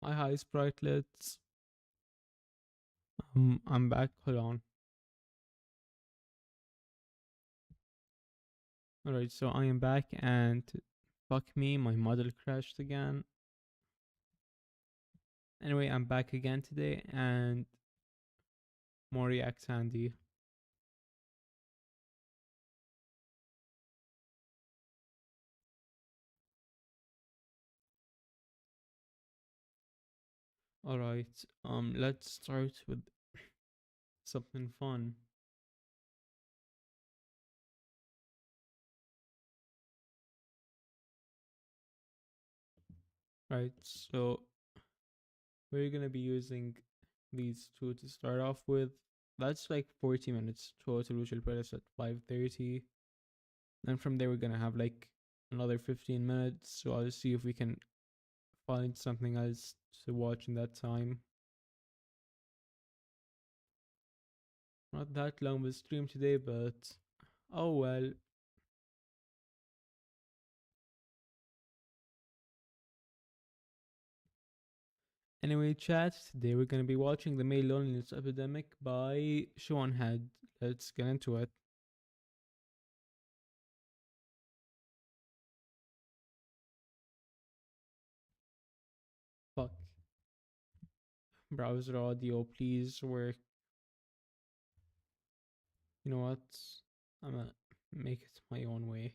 Hi, Spritelets. I'm back. Hold on. Alright, so I am back and fuck me, my model crashed again. Anyway, I'm back again today and more React Sandy. Alright, let's start with something fun. Right, so we're gonna be using these two to start off with. That's like 40 minutes total, which will put us at 5:30. Then from there we're gonna have like another 15 minutes. So I'll see if we can find something else to watch in that time. Not that long of a stream today, but oh well. Anyway, chat, today we're gonna be watching The Male Loneliness Epidemic by Sean Head. Let's get into it. Fuck. Browser audio, please work. You know what? I'm gonna make it my own way.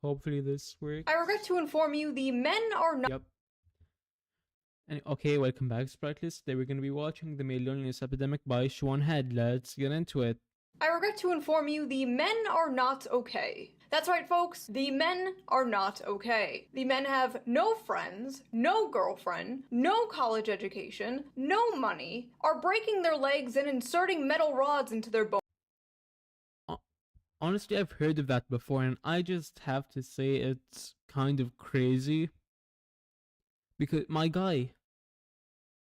Hopefully this works. I regret to inform you the men are not. Yep. And okay, welcome back, Spriteless. Today we're gonna be watching The Male Loneliness Epidemic by Sean Head. Let's get into it. I regret to inform you the men are not okay. That's right, folks. The men are not okay. The men have no friends, no girlfriend, no college education, no money, are breaking their legs and inserting metal rods into their bones. Honestly, I've heard of that before, and I just have to say it's kind of crazy. Because, my guy,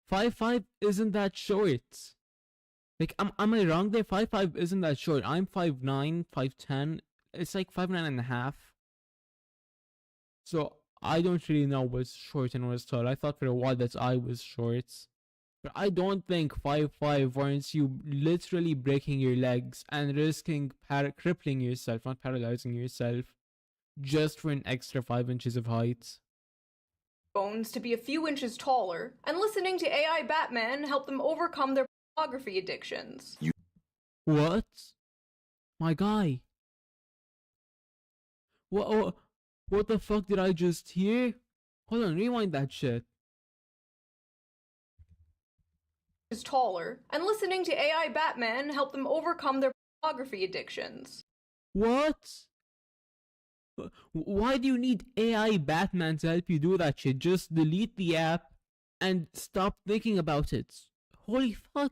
5'5" isn't that short. Like, am I wrong there? 5'5" isn't that short. I'm 5'9", 5'10". It's like 5'9.5". So, I don't really know what's short and what's tall. I thought for a while that I was short. But I don't think 5'5" warrants you literally breaking your legs and risking crippling yourself, not paralyzing yourself, just for an extra 5 inches of height. Bones to be a few inches taller, and listening to AI Batman help them overcome their pornography addictions. What? My guy. What the fuck did I just hear? Hold on, rewind that shit. Is taller, and listening to AI Batman help them overcome their pornography addictions. What? Why do you need AI Batman to help you do that shit? Just delete the app and stop thinking about it. Holy fuck.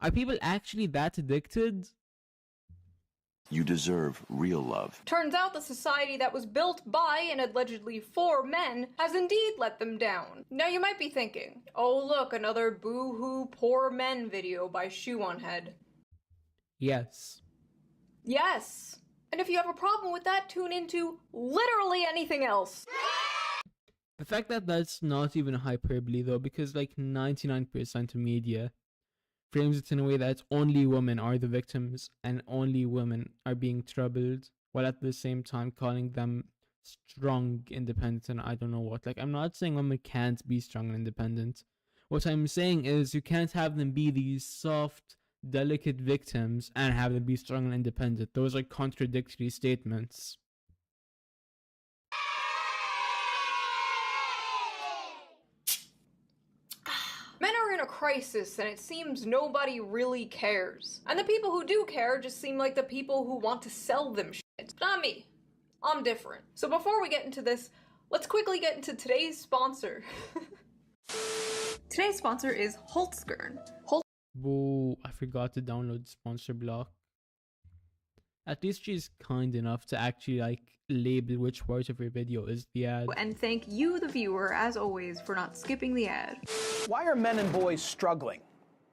Are people actually that addicted? You deserve real love. Turns out the society that was built by and allegedly for men has indeed let them down. Now you might be thinking, oh look, another boo-hoo poor men video by Shoe on Head. Yes. Yes. And if you have a problem with that, tune into literally anything else. The fact that that's not even a hyperbole though, because like 99% of media frames it in a way that only women are the victims and only women are being troubled, while at the same time calling them strong, independent, and I don't know what. Like, I'm not saying women can't be strong and independent. What I'm saying is you can't have them be these soft, delicate victims and have them be strong and independent. Those are contradictory statements. Men are in a crisis, and it seems nobody really cares. And the people who do care just seem like the people who want to sell them shit. Not me. I'm different. So before we get into this, let's quickly get into today's sponsor. Today's sponsor is Holtzgern. Boo, I forgot to download the sponsor block. At least she's kind enough to actually like label which part of her video is the ad. And thank you, the viewer, as always, for not skipping the ad. Why are men and boys struggling?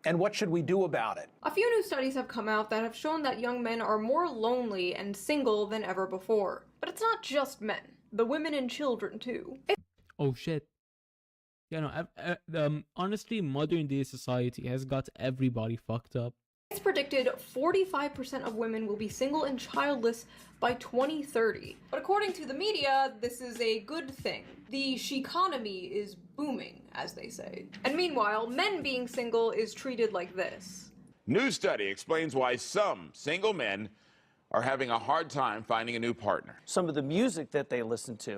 And what should we do about it? A few new studies have come out that have shown that young men are more lonely and single than ever before. But it's not just men. The women and children, too. Oh shit. Yeah, no, honestly, modern day society has got everybody fucked up. It's predicted 45% of women will be single and childless by 2030. But according to the media, this is a good thing. The she-economy is booming, as they say. And meanwhile, men being single is treated like this. New study explains why some single men are having a hard time finding a new partner. Some of the music that they listen to.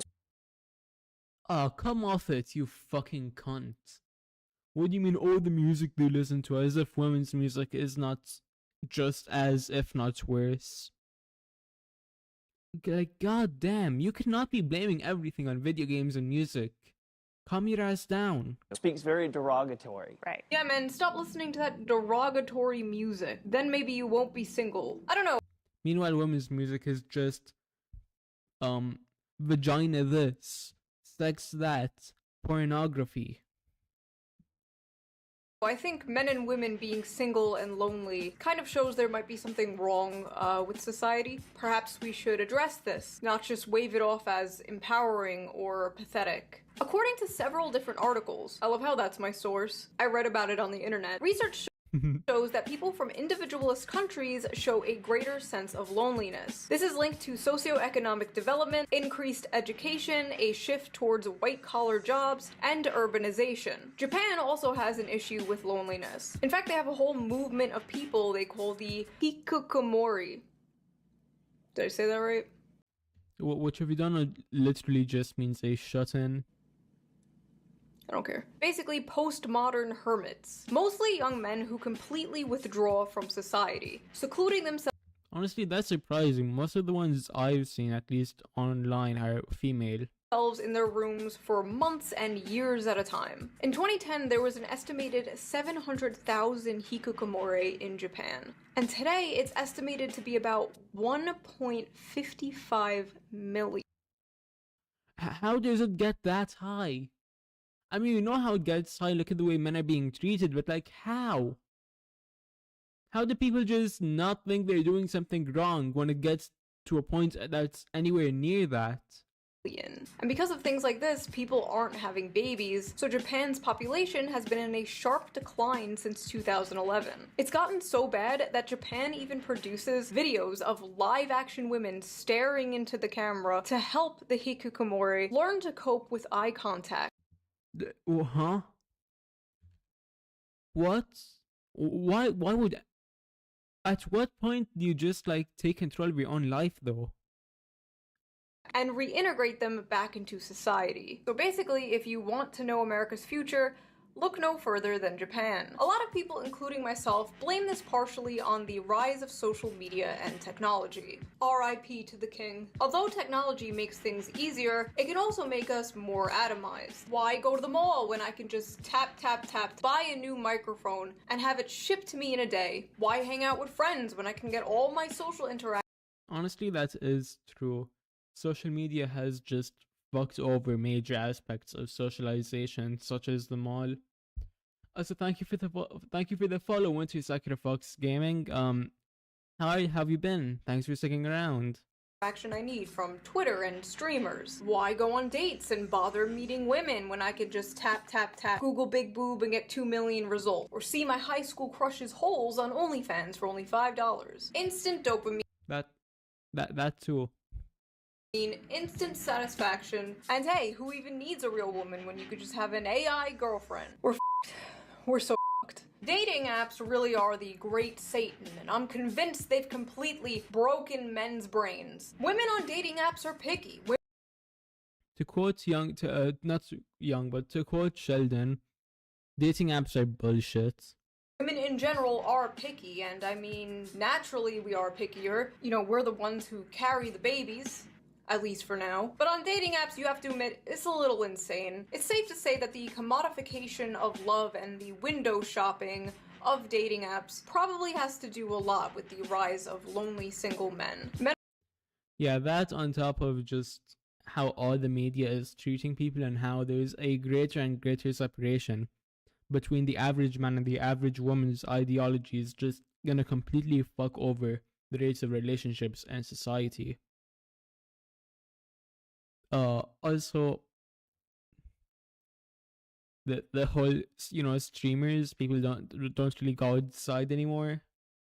Oh, come off it, you fucking cunt. What do you mean all the music they listen to, as if women's music is not just as, if not worse? Like, god damn, you cannot be blaming everything on video games and music. Calm your ass down. Speaks very derogatory. Right. Yeah, man, stop listening to that derogatory music. Then maybe you won't be single. I don't know. Meanwhile, women's music is just, vagina this, sex that, pornography. I think men and women being single and lonely kind of shows there might be something wrong with society. Perhaps we should address this, not just wave it off as empowering or pathetic. According to several different articles, I love how that's my source, I read about it on the internet, research shows that people from individualist countries show a greater sense of loneliness. This is linked to socioeconomic development, increased education, a shift towards white-collar jobs, and urbanization. Japan also has an issue with loneliness. In fact, they have a whole movement of people they call the hikikomori. Did I say that right? Which, have you done, literally just means a shut-in. I don't care. Basically, postmodern hermits. Mostly young men who completely withdraw from society, secluding themselves Honestly, that's surprising. Most of the ones I've seen, at least online, are female. in their rooms for months and years at a time. In 2010, there was an estimated 700,000 hikikomori in Japan. And today, it's estimated to be about 1.55 million. How does it get that high? I mean, you know how it gets high, look at the way men are being treated, but like, how? How do people just not think they're doing something wrong when it gets to a point that's anywhere near that? And because of things like this, people aren't having babies, so Japan's population has been in a sharp decline since 2011. It's gotten so bad that Japan even produces videos of live-action women staring into the camera to help the hikikomori learn to cope with eye contact. Huh? What? Why would... At what point do you just, like, take control of your own life, though? And reintegrate them back into society. So basically, if you want to know America's future, look no further than Japan. A lot of people, including myself, blame this partially on the rise of social media and technology. RIP to the king. Although technology makes things easier, it can also make us more atomized. Why go to the mall when I can just tap, buy a new microphone, and have it shipped to me in a day? Why hang out with friends when I can get all my social interactions? Honestly, that is true. Social media has just fucked over major aspects of socialization, such as the mall. Also, thank you for the follow, Winter Sakura Fox Gaming. How have you been? Thanks for sticking around. Action I need from Twitter and streamers. Why go on dates and bother meeting women when I could just tap, Google big boob and get 2 million results? Or see my high school crush's holes on OnlyFans for only $5. Instant dopamine. That too. Instant satisfaction. And hey, who even needs a real woman when you could just have an AI girlfriend? We're f***ed. We're so f***ed. Dating apps really are the great Satan, and I'm convinced they've completely broken men's brains. Women on dating apps are picky. To quote to quote Sheldon, dating apps are bullshit. Women in general are picky, and I mean, naturally we are pickier. You know, we're the ones who carry the babies. At least for now. But on dating apps, you have to admit, it's a little insane. It's safe to say that the commodification of love and the window shopping of dating apps probably has to do a lot with the rise of lonely single men. Yeah, that on top of just how all the media is treating people and how there's a greater and greater separation between the average man and the average woman's ideology is just gonna completely fuck over the rates of relationships and society. Also, the whole streamers, people don't really go outside anymore.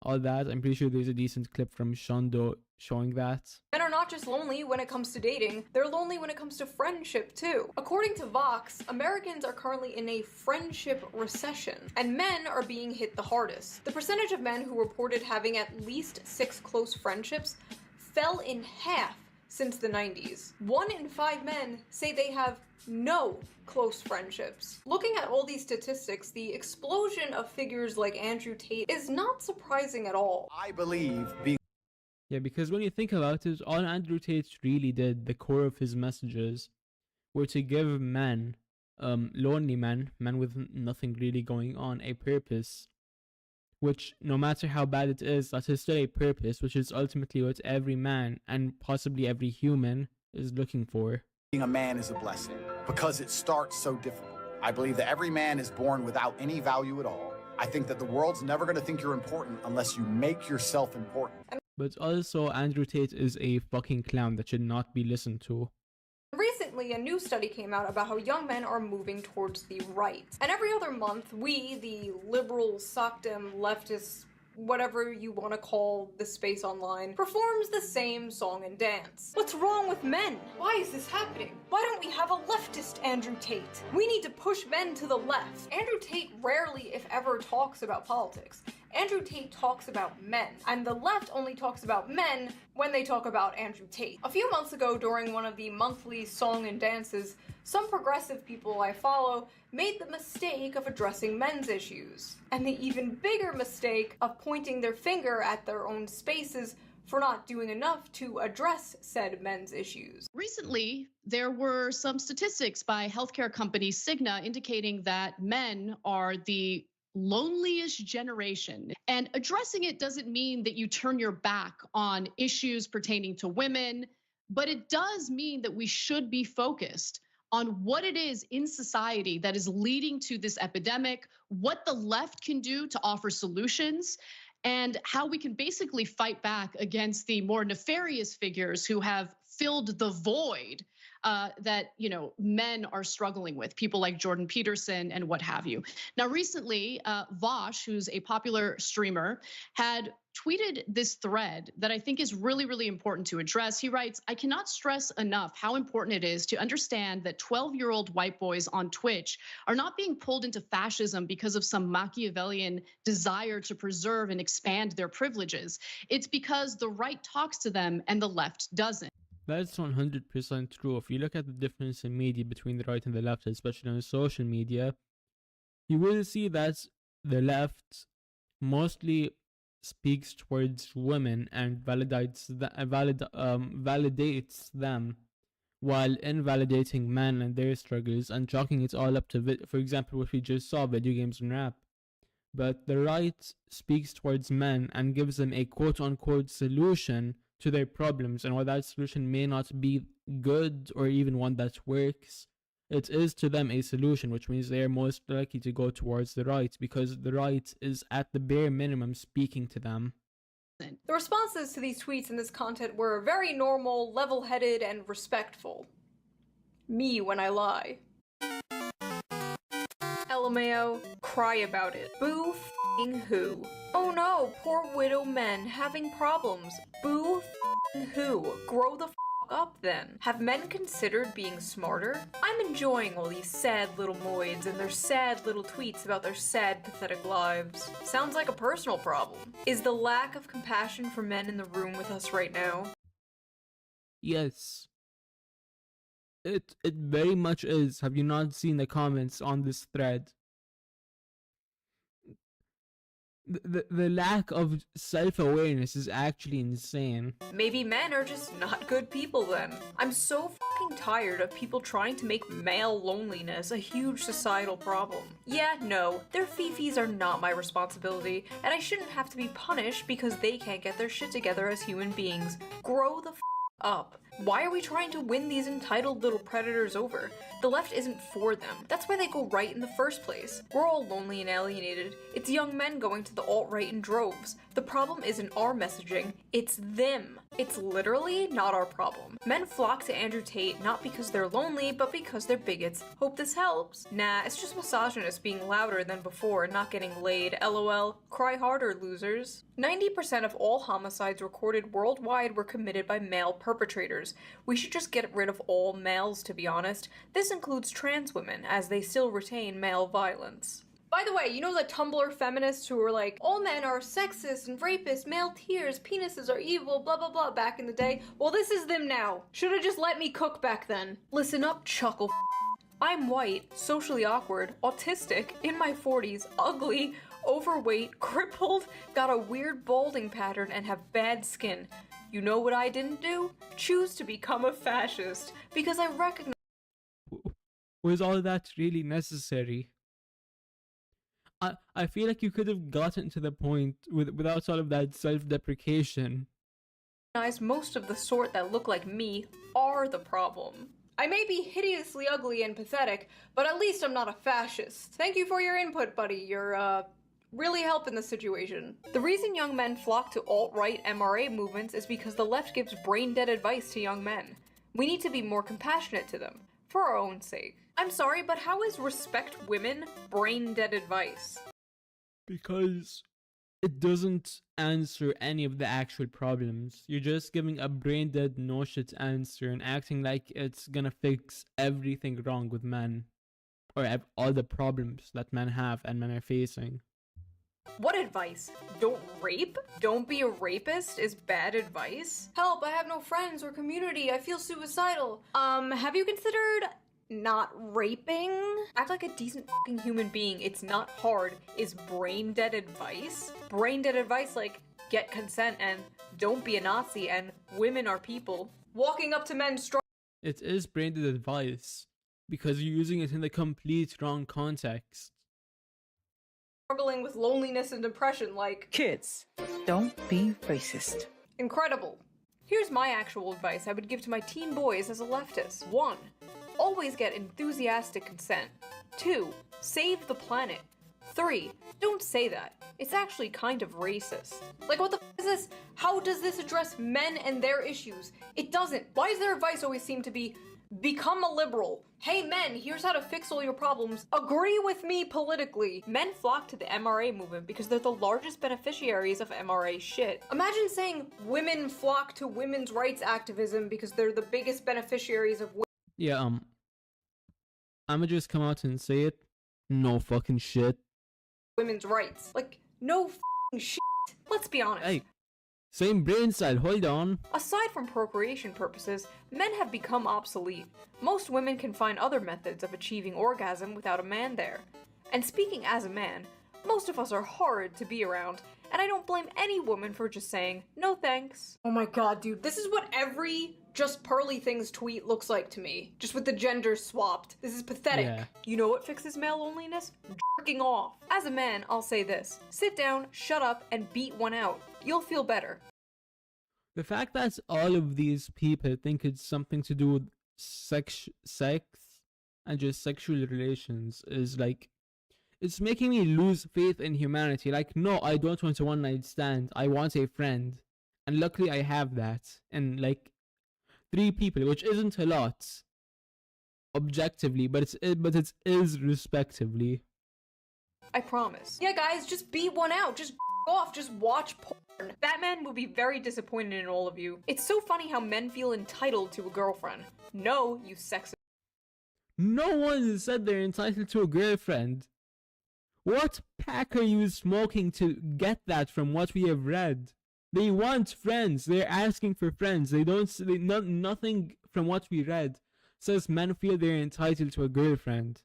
All that, I'm pretty sure there's a decent clip from Shondo showing that. Men are not just lonely when it comes to dating, they're lonely when it comes to friendship too. According to Vox, Americans are currently in a friendship recession, and men are being hit the hardest. The percentage of men who reported having at least 6 close friendships fell in half since the 90s. 1 in 5 men say they have no close friendships. Looking at all these statistics, the explosion of figures like Andrew Tate is not surprising at all. I believe being Yeah, because when you think about it, all Andrew Tate really did, the core of his messages, were to give men, lonely men with nothing really going on, a purpose. Which, no matter how bad it is, that is still a purpose, which is ultimately what every man and possibly every human is looking for. Being a man is a blessing because it starts so difficult. I believe that every man is born without any value at all. I think that the world's never going to think you're important unless you make yourself important. But also, Andrew Tate is a fucking clown that should not be listened to. Recently, a new study came out about how young men are moving towards the right. And every other month, we, the liberal, sockdem, leftist, whatever you want to call the space online, performs the same song and dance. What's wrong with men? Why is this happening? Why don't we have a leftist Andrew Tate? We need to push men to the left. Andrew Tate rarely, if ever, talks about politics. Andrew Tate talks about men, and the left only talks about men when they talk about Andrew Tate. A few months ago, during one of the monthly song and dances, some progressive people I follow made the mistake of addressing men's issues, and the even bigger mistake of pointing their finger at their own spaces for not doing enough to address said men's issues. Recently, there were some statistics by healthcare company Cigna indicating that men are the loneliest generation. And addressing it doesn't mean that you turn your back on issues pertaining to women, but it does mean that we should be focused on what it is in society that is leading to this epidemic, what the left can do to offer solutions, and how we can basically fight back against the more nefarious figures who have filled the void that men are struggling with, people like Jordan Peterson and what have you. Now, recently, Vosh, who's a popular streamer, had tweeted this thread that I think is really, really important to address. He writes, "I cannot stress enough how important it is to understand that 12-year-old white boys on Twitch are not being pulled into fascism because of some Machiavellian desire to preserve and expand their privileges. It's because the right talks to them and the left doesn't." That's 100% true. If you look at the difference in media between the right and the left, especially on social media, you will see that the left mostly speaks towards women and validates them, while invalidating men and their struggles and chalking it all up to, for example, what we just saw, video games and rap. But the right speaks towards men and gives them a quote-unquote solution to their problems, and while that solution may not be good or even one that works, it is to them a solution, which means they are most likely to go towards the right because the right is at the bare minimum speaking to them. The responses to these tweets and this content were very normal, level-headed, and respectful. Me when I lie. LMAO, cry about it. Boo f***ing who? Oh no, poor widow men having problems. Boo f***ing who? Grow the f*** up then. Have men considered being smarter? I'm enjoying all these sad little moids and their sad little tweets about their sad, pathetic lives. Sounds like a personal problem. Is the lack of compassion for men in the room with us right now? Yes. It very much is. Have you not seen the comments on this thread? the lack of self-awareness is actually insane. Maybe men are just not good people then. I'm so fucking tired of people trying to make male loneliness a huge societal problem. Yeah, no, their fifis are not my responsibility, and I shouldn't have to be punished because they can't get their shit together as human beings. Grow the up. Why are we trying to win these entitled little predators over? The left isn't for them. That's why they go right in the first place. We're all lonely and alienated. It's young men going to the alt-right in droves. The problem isn't our messaging, it's them. It's literally not our problem. Men flock to Andrew Tate not because they're lonely, but because they're bigots. Hope this helps. Nah, it's just misogynists being louder than before and not getting laid. LOL. Cry harder, losers. 90% of all homicides recorded worldwide were committed by male perpetrators. We should just get rid of all males, to be honest. This includes trans women, as they still retain male violence. By the way, you know the Tumblr feminists who were like, all men are sexist and rapists, male tears, penises are evil, blah blah blah back in the day? Well, this is them now. Should've just let me cook back then. Listen up, chuckle. I'm white, socially awkward, autistic, in my 40s, ugly, overweight, crippled, got a weird balding pattern, and have bad skin. You know what I didn't do? Choose to become a fascist, because I recognize— Was all that really necessary? I feel like you could have gotten to the point without all of that self-deprecation. most of the sort that look like me are the problem. I may be hideously ugly and pathetic, but at least I'm not a fascist. Thank you for your input, buddy. You're, really helping the situation. The reason young men flock to alt-right MRA movements is because the left gives brain-dead advice to young men. We need to be more compassionate to them, for our own sake. I'm sorry, but how is respect women brain-dead advice? Because it doesn't answer any of the actual problems. You're just giving a brain-dead, no-shit answer and acting like it's gonna fix everything wrong with men. Or all the problems that men have and men are facing. What advice? Don't rape? Don't be a rapist is bad advice? Help, I have no friends or community, I feel suicidal. Have you considered not raping? Act like a decent fucking human being, it's not hard, is brain dead advice? Brain dead advice like, get consent and don't be a Nazi and women are people. Walking up to men It is brain dead advice, because you're using it in the complete wrong context. struggling with loneliness and depression like, Kids, don't be racist. incredible. Here's my actual advice I would give to my teen boys as a leftist. 1. Always get enthusiastic consent. 2. Save the planet. 3. Don't say that. It's actually kind of racist. Like, what the f is this? How does this address men and their issues? It doesn't. Why does their advice always seem to be, become a liberal? Hey men, here's how to fix all your problems. Agree with me politically. Men flock to the MRA movement because they're the largest beneficiaries of MRA shit. Imagine saying women flock to women's rights activism because they're the biggest beneficiaries of Yeah, I'ma just come out and say it. No fucking shit. women's rights. Like, no f***ing shit. Let's be honest. Hey, same brain cell, hold on. Aside from procreation purposes, men have become obsolete. Most women can find other methods of achieving orgasm without a man there. And speaking as a man, most of us are horrid to be around, and I don't blame any woman for just saying, no thanks. Oh my god, dude, this is what every Just Pearly Things tweet looks like to me. Just with the genders swapped. This is pathetic. Yeah. You know what fixes male loneliness? Jerking off. As a man, I'll say this. Sit down, shut up, and beat one out. You'll feel better. The fact that all of these people think it's something to do with sex and just sexual relations is like, it's making me lose faith in humanity. Like, no, I don't want a one-night stand. I want a friend. And luckily I have that. And like 3 people, which isn't a lot objectively, but it is respectively. I promise. Yeah, guys, just beat one out. Just off. Just watch porn. Batman will be very disappointed in all of you. It's so funny how men feel entitled to a girlfriend. No, you sexist. No one said they're entitled to a girlfriend. What pack are you smoking to get that from what we have read? They want friends. They're asking for friends. Nothing from what we read says men feel they're entitled to a girlfriend.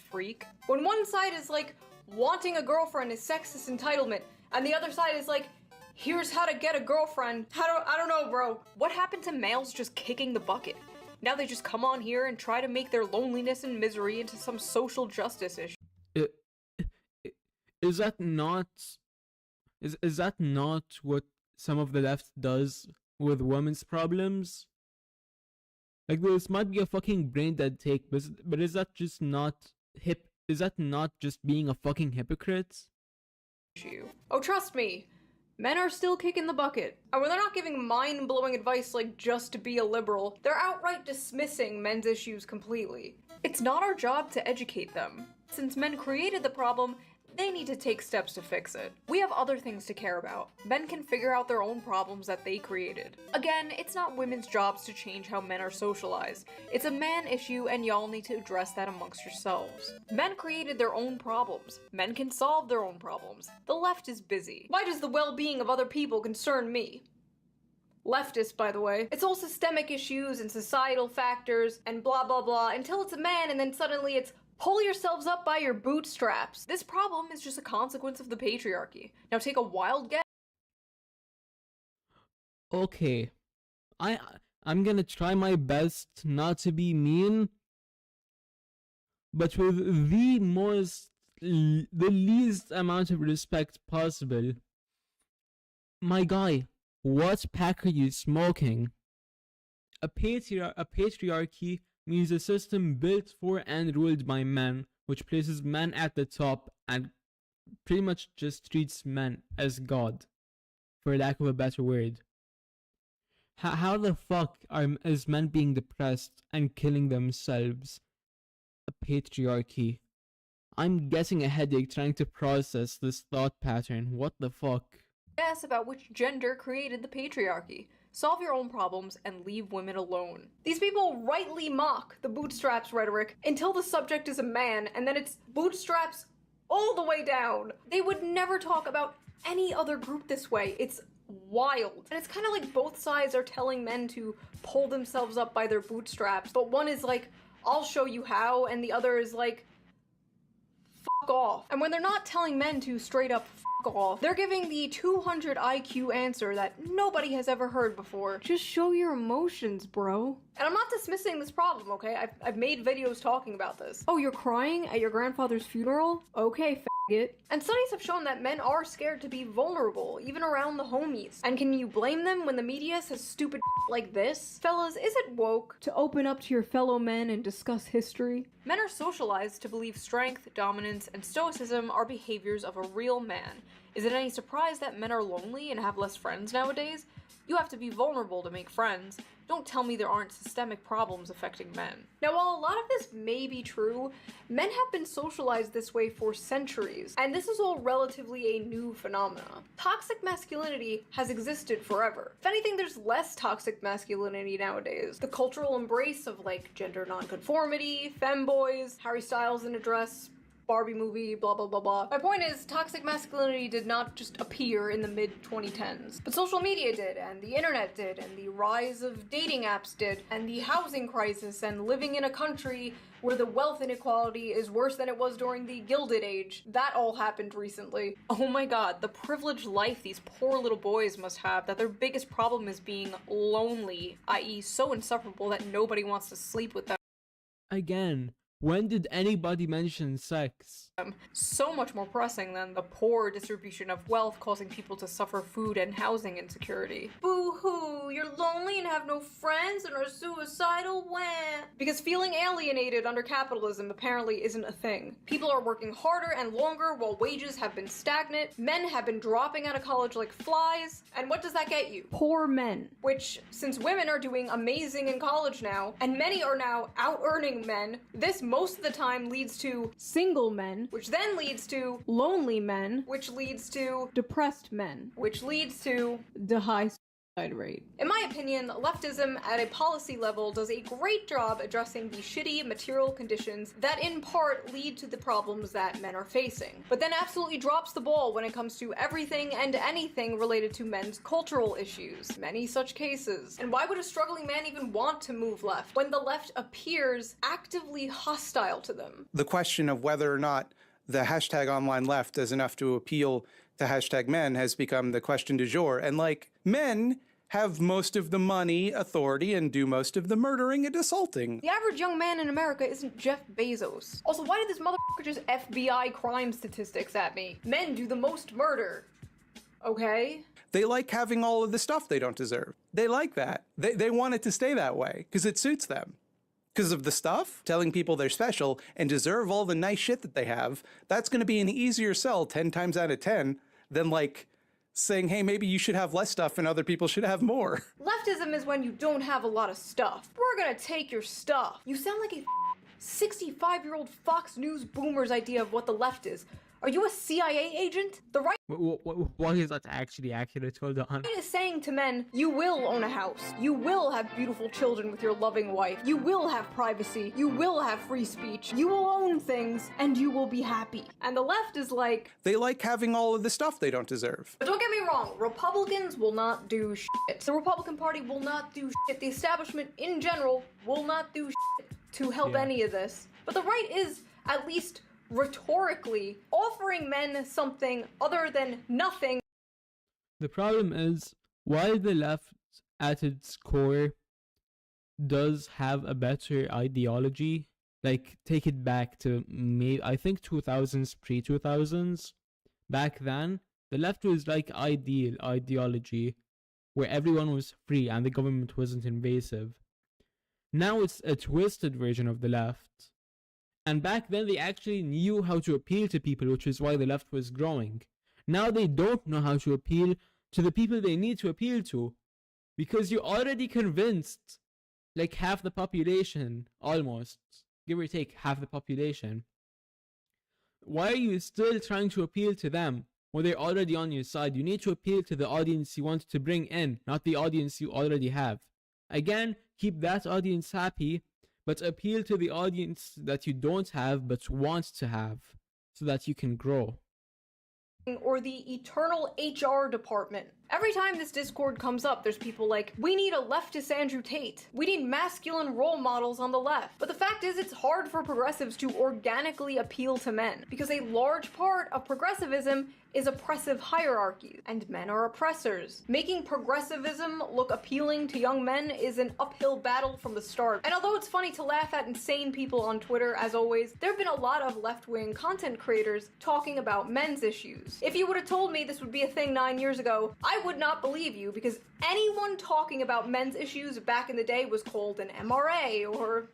Freak. When one side is like, wanting a girlfriend is sexist entitlement, and the other side is like, here's how to get a girlfriend. I don't know, bro. What happened to males just kicking the bucket? Now they just come on here and try to make their loneliness and misery into some social justice issue. Is that not is that not what some of the left does with women's problems? Like, this might be a fucking brain dead take, but is that just not hip? Is that not just being a fucking hypocrite? Oh, trust me, men are still kicking the bucket. And when they're not giving mind-blowing advice like just to be a liberal, they're outright dismissing men's issues completely. It's not our job to educate them. Since men created the problem, they need to take steps to fix it. We have other things to care about. Men can figure out their own problems that they created. Again, it's not women's jobs to change how men are socialized. It's a man issue, and y'all need to address that amongst yourselves. Men created their own problems. Men can solve their own problems. The left is busy. Why does the well-being of other people concern me? Leftist, by the way. It's all systemic issues and societal factors and blah blah blah until it's a man and then suddenly it's pull yourselves up by your bootstraps. This problem is just a consequence of the patriarchy. Now take a wild guess. Okay, I'm gonna try my best not to be mean, but with the least amount of respect possible. My guy, what pack are you smoking? A patriarchy means a system built for and ruled by men, which places men at the top and pretty much just treats men as God, for lack of a better word. How the fuck is men being depressed and killing themselves a patriarchy? I'm getting a headache trying to process this thought pattern. What the fuck? Guess about which gender created the patriarchy. Solve your own problems and leave women alone. These people rightly mock the bootstraps rhetoric until the subject is a man, and then it's bootstraps all the way down. They would never talk about any other group this way. It's wild. And it's kind of like both sides are telling men to pull themselves up by their bootstraps, but one is like, I'll show you how, and the other is like, fuck off. And when they're not telling men to straight up fuck off, they're giving the 200 IQ answer that nobody has ever heard before. Just show your emotions, bro. And I'm not dismissing this problem, okay? I've made videos talking about this. Oh, you're crying at your grandfather's funeral? Okay, faggot. And studies have shown that men are scared to be vulnerable, even around the homies. And can you blame them when the media says stupid like this? Fellas, is it woke to open up to your fellow men and discuss history? Men are socialized to believe strength, dominance, and stoicism are behaviors of a real man. Is it any surprise that men are lonely and have less friends nowadays? You have to be vulnerable to make friends. Don't tell me there aren't systemic problems affecting men. Now, while a lot of this may be true, men have been socialized this way for centuries, and this is all relatively a new phenomenon. Toxic masculinity has existed forever. If anything, there's less toxic masculinity nowadays. The cultural embrace of like gender nonconformity, femboys, Harry Styles in a dress, Barbie movie, blah blah blah blah. My point is, toxic masculinity did not just appear in the mid-2010s, but social media did, and the internet did, and the rise of dating apps did, and the housing crisis, and living in a country where the wealth inequality is worse than it was during the Gilded Age. That all happened recently. Oh my god, the privileged life these poor little boys must have, that their biggest problem is being lonely, i.e. so insufferable that nobody wants to sleep with them. Again, when did anybody mention sex? So much more pressing than the poor distribution of wealth causing people to suffer food and housing insecurity. Boo-hoo, you're lonely and have no friends and are suicidal, wah. Because feeling alienated under capitalism apparently isn't a thing. People are working harder and longer while wages have been stagnant, men have been dropping out of college like flies, and what does that get you? Poor men. Which, since women are doing amazing in college now, and many are now out-earning men, this most of the time leads to single men, which then leads to lonely men, which leads to depressed men, which leads to the high suicide rate. In my opinion, leftism at a policy level does a great job addressing the shitty material conditions that in part lead to the problems that men are facing, but then absolutely drops the ball when it comes to everything and anything related to men's cultural issues. Many such cases. And why would a struggling man even want to move left when the left appears actively hostile to them? The question of whether or not the hashtag online left does enough to appeal to hashtag men has become the question du jour. And like, men have most of the money, authority, and do most of the murdering and assaulting. The average young man in America isn't Jeff Bezos. Also, why did this motherfucker just FBI crime statistics at me? Men do the most murder. Okay? They like having all of the stuff they don't deserve. They like that. They want it to stay that way because it suits them. Because of the stuff, telling people they're special and deserve all the nice shit that they have, that's going to be an easier sell 10 times out of 10 than like saying, hey, maybe you should have less stuff and other people should have more. Leftism is when you don't have a lot of stuff. We're gonna take your stuff. You sound like a 65-year-old Fox News boomer's idea of what the left is. Are you a CIA agent? The right What is that actually accurate? Hold on. is saying to men, you will own a house. You will have beautiful children with your loving wife. You will have privacy. You will have free speech. You will own things, and you will be happy. And the left is like... They like having all of the stuff they don't deserve. But don't get me wrong, Republicans will not do shit. The Republican Party will not do shit. The establishment in general will not do shit to help any of this. But the right is, at least rhetorically, offering men something other than nothing. The problem is, while the left at its core does have a better ideology, like take it back to I think 2000s, pre-2000s, back then, the left was like ideal ideology where everyone was free and the government wasn't invasive. Now it's a twisted version of the left. And back then they actually knew how to appeal to people, which is why the left was growing. Now they don't know how to appeal to the people they need to appeal to. Because you're already convinced, like half the population, almost, give or take half the population. Why are you still trying to appeal to them when they're already on your side? You need to appeal to the audience you want to bring in, not the audience you already have. Again, keep that audience happy, but appeal to the audience that you don't have but want to have, so that you can grow. Or the eternal HR department. Every time this Discord comes up, there's people like, we need a leftist Andrew Tate. We need masculine role models on the left. But the fact is, it's hard for progressives to organically appeal to men, because a large part of progressivism is oppressive hierarchies, and men are oppressors. Making progressivism look appealing to young men is an uphill battle from the start. And although it's funny to laugh at insane people on Twitter, as always, there have been a lot of left-wing content creators talking about men's issues. If you would have told me this would be a thing 9 years ago, I would not believe you, because anyone talking about men's issues back in the day was called an MRA or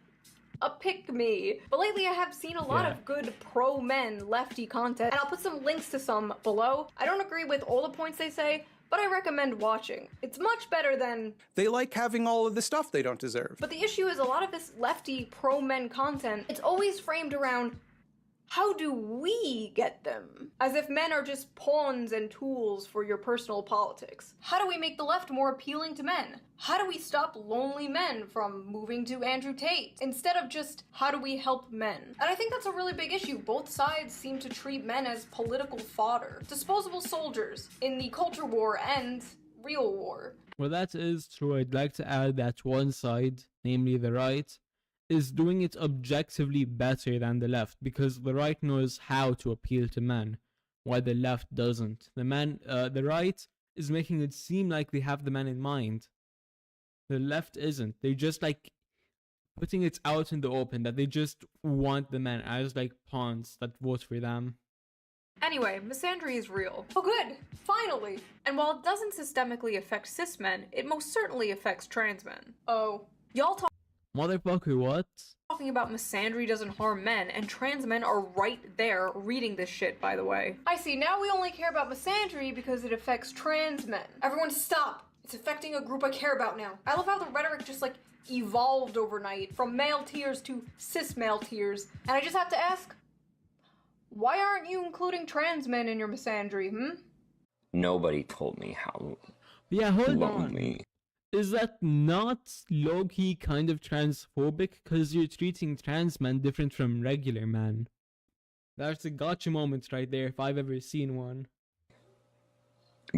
a pick-me. But lately I have seen a lot of good pro-men lefty content, and I'll put some links to some below. I don't agree with all the points they say, but I recommend watching. It's much better than... They like having all of the stuff they don't deserve. But the issue is a lot of this lefty pro-men content, it's always framed around, how do we get them? As if men are just pawns and tools for your personal politics. How do we make the left more appealing to men? How do we stop lonely men from moving to Andrew Tate? Instead of just, how do we help men? And I think that's a really big issue. Both sides seem to treat men as political fodder. Disposable soldiers in the culture war and real war. Well, that is true. I'd like to add that one side, namely the right, is doing it objectively better than the left, because the right knows how to appeal to men, while the left doesn't. The right is making it seem like they have the man in mind. The left isn't. They're just like putting it out in the open that they just want the men as like pawns that vote for them. Anyway, misandry is real. Oh good, finally! And while it doesn't systemically affect cis men, it most certainly affects trans men. Oh, y'all Motherfucker, what? talking about misandry doesn't harm men, and trans men are right there reading this shit, by the way. I see, now we only care about misandry because it affects trans men. Everyone stop! It's affecting a group I care about now. I love how the rhetoric just like evolved overnight from male tears to cis male tears. And I just have to ask, why aren't you including trans men in your misandry, Nobody told me how hold lonely. on. Is that not low-key kind of transphobic? Because you're treating trans men different from regular men. That's a gotcha moment right there, if I've ever seen one.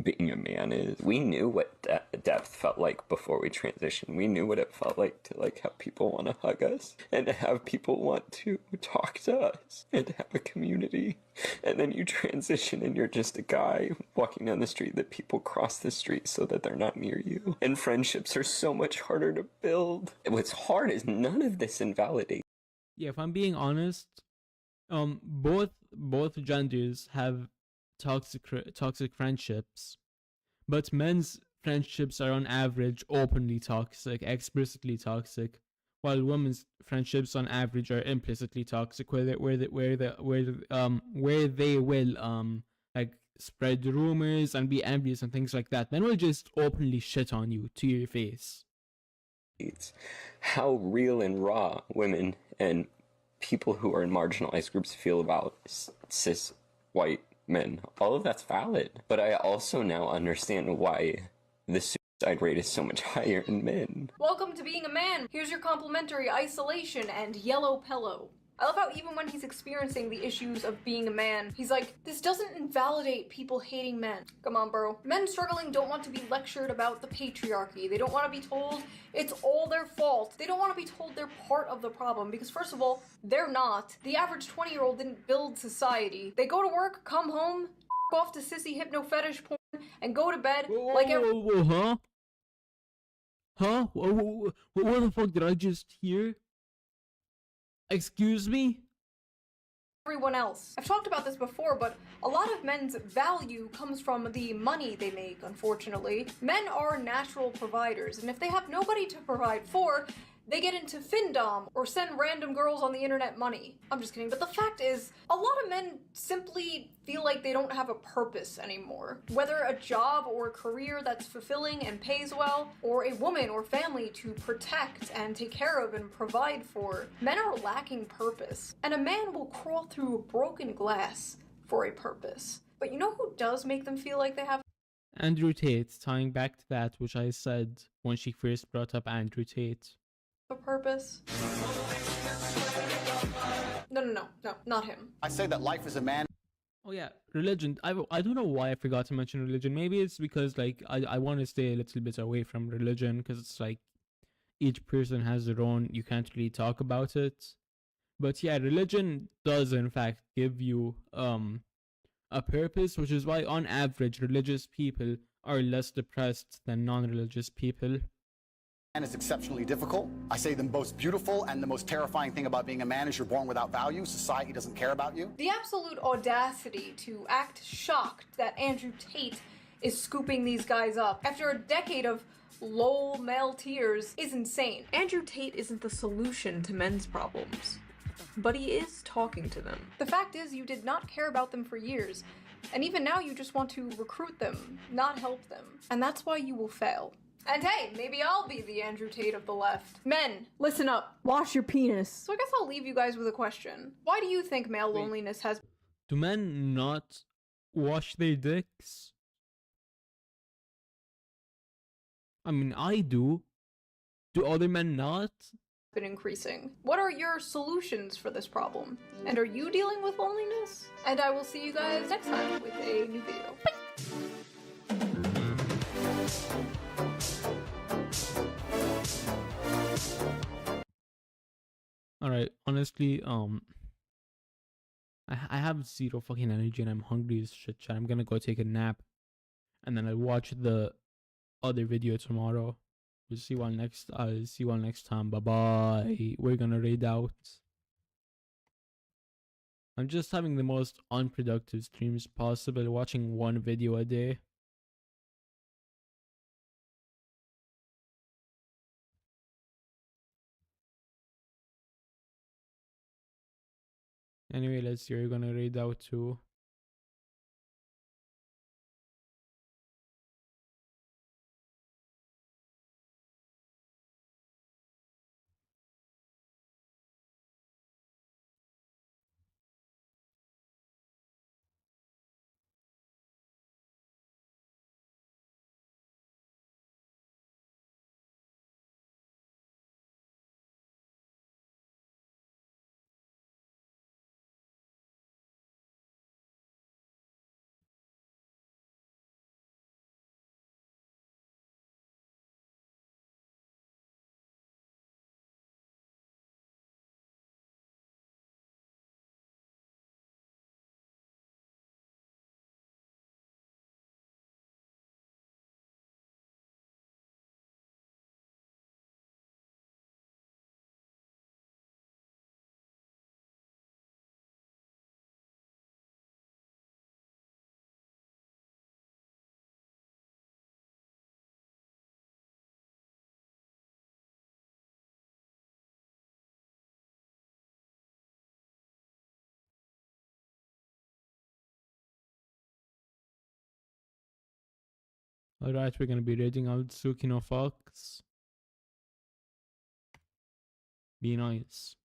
being a man is. We knew what depth felt like before we transitioned. We knew what it felt like to like have people want to hug us and to have people want to talk to us and to have a community. And then you transition and you're just a guy walking down the street that people cross the street so that they're not near you. And friendships are so much harder to build. What's hard is none of this invalidates. Yeah, if I'm being honest, both genders have toxic friendships, but men's friendships are on average openly toxic, explicitly toxic, while women's friendships on average are implicitly toxic, where they will like spread rumors and be envious and things like that. Men will just openly shit on you to your face. It's how real and raw women and people who are in marginalized groups feel about cis white men. All of that's valid. But I also now understand why the suicide rate is so much higher in men. Welcome to being a man. Here's your complimentary isolation and yellow pillow. I love how even when he's experiencing the issues of being a man, he's like, this doesn't invalidate people hating men. Come on, bro. Men struggling don't want to be lectured about the patriarchy. They don't want to be told it's all their fault. They don't want to be told they're part of the problem because, first of all, they're not. The average 20-year-old didn't build society. They go to work, come home, off to sissy hypno fetish porn, and go to bed like every— Huh? Huh? What the fuck did I just hear? Excuse me? everyone else. I've talked about this before, but a lot of men's value comes from the money they make, unfortunately. Men are natural providers, and if they have nobody to provide for, they get into findom or send random girls on the internet money. I'm just kidding, but the fact is, a lot of men simply feel like they don't have a purpose anymore. Whether a job or a career that's fulfilling and pays well, or a woman or family to protect and take care of and provide for, men are lacking purpose. And a man will crawl through broken glass for a purpose. But you know who does make them feel like they have Andrew Tate, tying back to that which I said when she first brought up Andrew Tate. a purpose? No, not him. I say that life as a man. Oh yeah, religion. I don't know why I forgot to mention religion. Maybe it's because like I want to stay a little bit away from religion because it's like each person has their own. You can't really talk about it. But yeah, religion does in fact give you a purpose, which is why on average religious people are less depressed than non-religious people. And is exceptionally difficult. I say the most beautiful and the most terrifying thing about being a man is you're born without value. Society doesn't care about you. The absolute audacity to act shocked that Andrew Tate is scooping these guys up after a decade of lol male tears is insane. Andrew Tate isn't the solution to men's problems, but he is talking to them. The fact is, you did not care about them for years, and even now you just want to recruit them, not help them. And that's why you will fail. And hey, maybe I'll be the Andrew Tate of the left. Men, listen up. Wash your penis. So I guess I'll leave you guys with a question. Why do you think male loneliness has— Do men not wash their dicks? I mean, I do. Do other men not? been increasing? What are your solutions for this problem? And are you dealing with loneliness? And I will see you guys next time with a new video. Bye! Alright, honestly, I have zero fucking energy and I'm hungry as shit, chat. I'm gonna go take a nap and then I'll watch the other video tomorrow. We'll see you all next time. Bye bye. We're gonna raid out. I'm just having the most unproductive streams possible, watching one video a day. Anyway, let's see. We're gonna raid out too. Alright, we're gonna be reading out Tsukino Fox. Be nice.